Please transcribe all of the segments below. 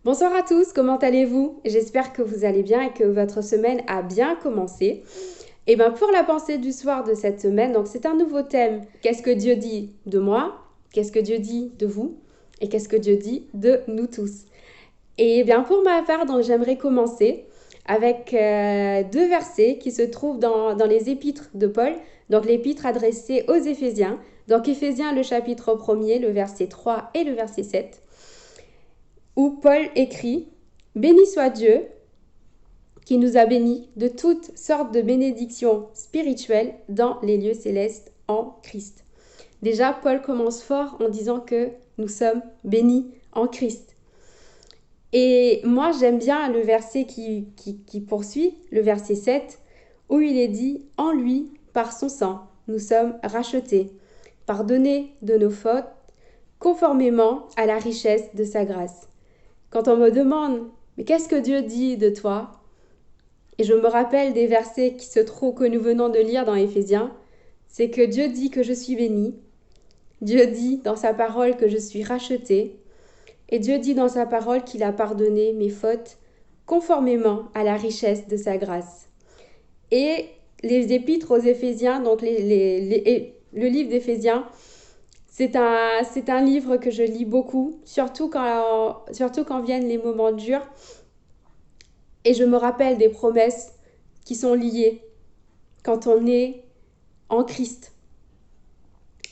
Bonsoir à tous, comment allez-vous? J'espère que vous allez bien et que votre semaine a bien commencé. Et bien pour la pensée du soir de cette semaine, donc c'est un nouveau thème. Qu'est-ce que Dieu dit de moi? Qu'est-ce que Dieu dit de vous? Et qu'est-ce que Dieu dit de nous tous? Et bien pour ma part, donc j'aimerais commencer avec deux versets qui se trouvent dans les épîtres de Paul, donc l'épître adressée aux Éphésiens. Donc Éphésiens le chapitre 1er, le verset 3 et le verset 7, où Paul écrit « Béni soit Dieu qui nous a bénis de toutes sortes de bénédictions spirituelles dans les lieux célestes en Christ. » Déjà, Paul commence fort en disant que nous sommes bénis en Christ. Et moi, j'aime bien le verset qui poursuit, le verset 7, où il est dit « En lui, par son sang, nous sommes rachetés, pardonnés de nos fautes, conformément à la richesse de sa grâce. » Quand on me demande « Mais qu'est-ce que Dieu dit de toi ?» Et je me rappelle des versets que nous venons de lire dans Éphésiens, c'est que Dieu dit que je suis béni, Dieu dit dans sa parole que je suis racheté, et Dieu dit dans sa parole qu'il a pardonné mes fautes conformément à la richesse de sa grâce. Et les épîtres aux Éphésiens, donc le livre d'Éphésiens, c'est un livre que je lis beaucoup, surtout quand viennent les moments durs. Et je me rappelle des promesses qui sont liées quand on est en Christ.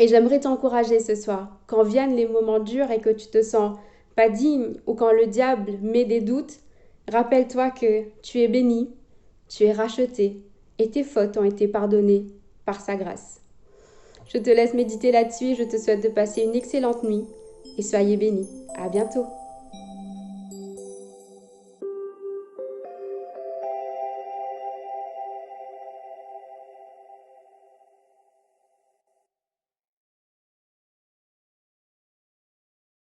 Et j'aimerais t'encourager ce soir, quand viennent les moments durs et que tu te sens pas digne ou quand le diable met des doutes, rappelle-toi que tu es béni, tu es racheté et tes fautes ont été pardonnées par sa grâce. Je te laisse méditer là-dessus et je te souhaite de passer une excellente nuit et soyez bénis. À bientôt.